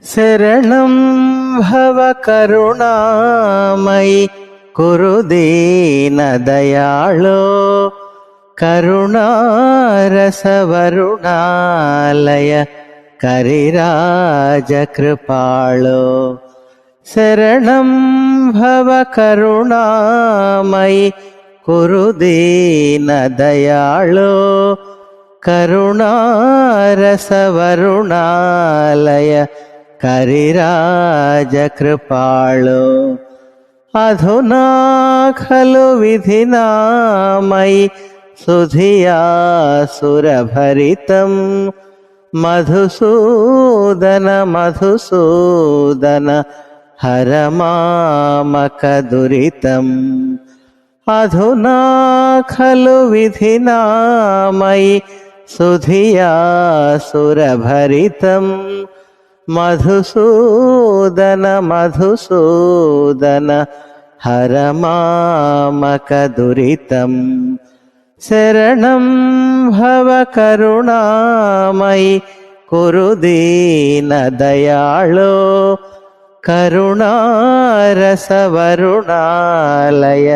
శరణం భవ కరుణామయి కురు దీన దయాళో కరుణారసవరుణాలయ కరిరాజ కృపాళో. శరణం భవ కరుణామయి కురు దీన దయాళో కరుణారసవరుణాలయ కరిరాజ కృపాళో. అధునా ఖలు విధినా మయి సుధియా సురభరితం మధుసూదన మధుసూదన హర మామక దురితం. అధునా ఖలు విధినా మయి సుధియా సురభరితం మధుసూదన మధుసూదన హర మామక దురితం. శరణం భవ కరుణామయి కురు దీన దయాళో కరుణారసవరుణాలయ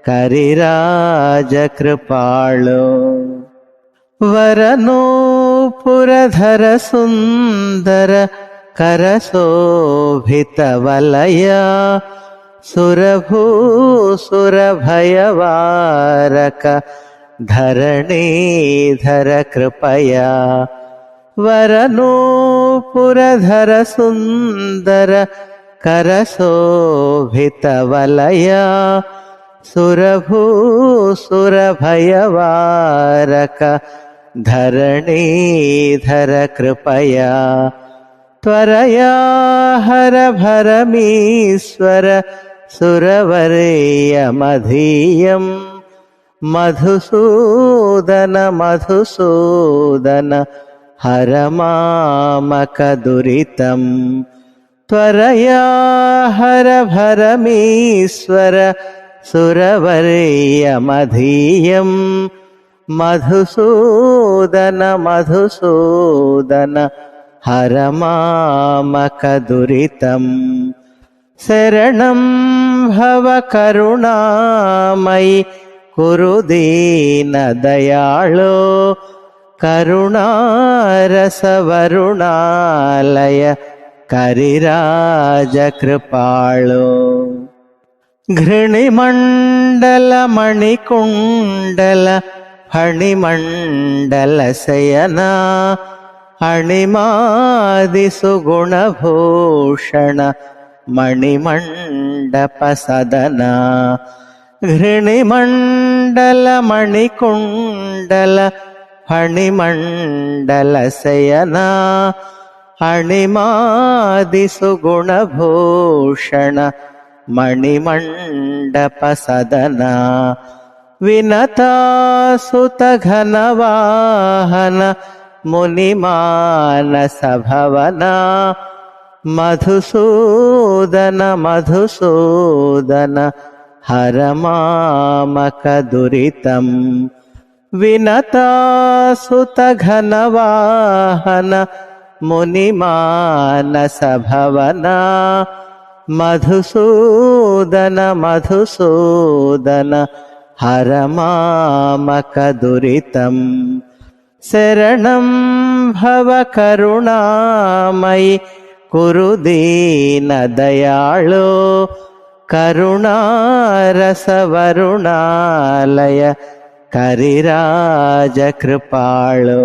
కరిరాజ కృపాళో. వరనూపురధర సుందర కరశోభిత వలయ సురభూసురభయవారక ధరణీధర కృపయా. వరనూపురధర సుందర కరశోభిత వలయ సురభూసురభయవారక ధరణీధర కృపయా. త్వరయా హర భరమీశ్వర సురవర్యమధీయం మధుసూదన మధుసూదన హర మామక దురితం. త్వరయా హర భరమీశ్వర సురవర్యమధీయం మధుసూదన మధుసూదన హర మామక దురితం. శరణం భవ కరుణామయి కురు దీన దయాళో కరుణారసవరుణాలయ కరిరాజ కృపాళో. ఘృణిమండల మణికుండల ఫణిమండల శయనా అణిమాది సుగుణభూషణ మణిమండప సదనా. ఘృణిమండల మణికుండల ఫణిమండల శయనా అణిమాది సుగుణభూషణ మణిమండప సదనా. వినతాసుత ఘనవాహన మునిమానస భవనా మధుసూదన మధుసూదన హర మామక దురితం. వినతాసుత ఘనవాహన మునిమానస భవనా మధుసూదన మధుసూదన హర మామక దురితం. శరణం భవ కరుణామయి కురు దీన దయాళో కరుణారసవరుణాలయ కరిరాజ కృపాళో.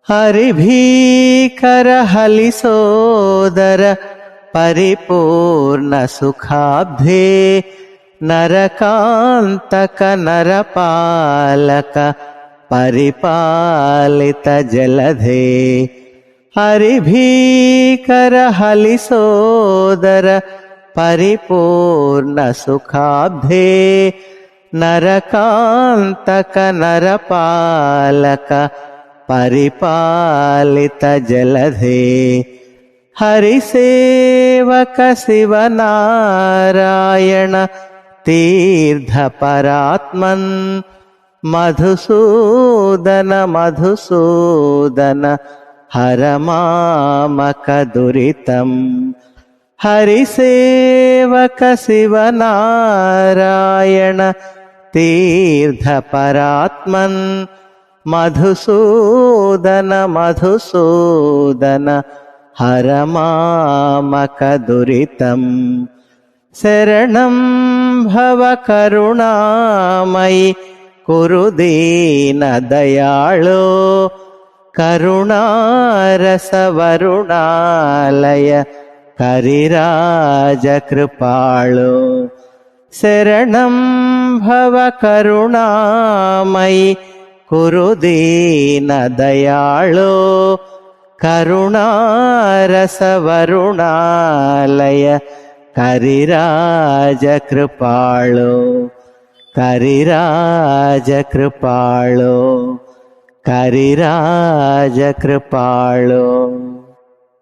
హరిభీకర హలిసోదర పరిపూర్ణ సుఖాబ్ధే నరకాంతక నరపాలక పరిపాలిత జలధే. హరిభీకర హలిసోదర పరిపూర్ణ సుఖాబ్ధే నరకాంతక నరపాలక పరిపాలిత జలధే. హరిసేవక శివనారాయణ తీర్థ పరాత్మన్ మధుసూదన మధుసూదన హర మామక దురితం. హరిసేవక శివనారాయణ తీర్థ పరాత్మన్ మధుసూదన మధుసూదన హర మామక దురితం. శరణం భవ కరుణామయి కురు దీన దయాళో కరుణారస వరుణాలయ కరిరాజ కృపాళో. శరణం భవ కరుణామయి కురు దీన దయాళో కరుణారస వరుణాలయ కరిరాజ కృపాళో. కరిరాజ కృపాళో. కరిరాజ కృపాళో.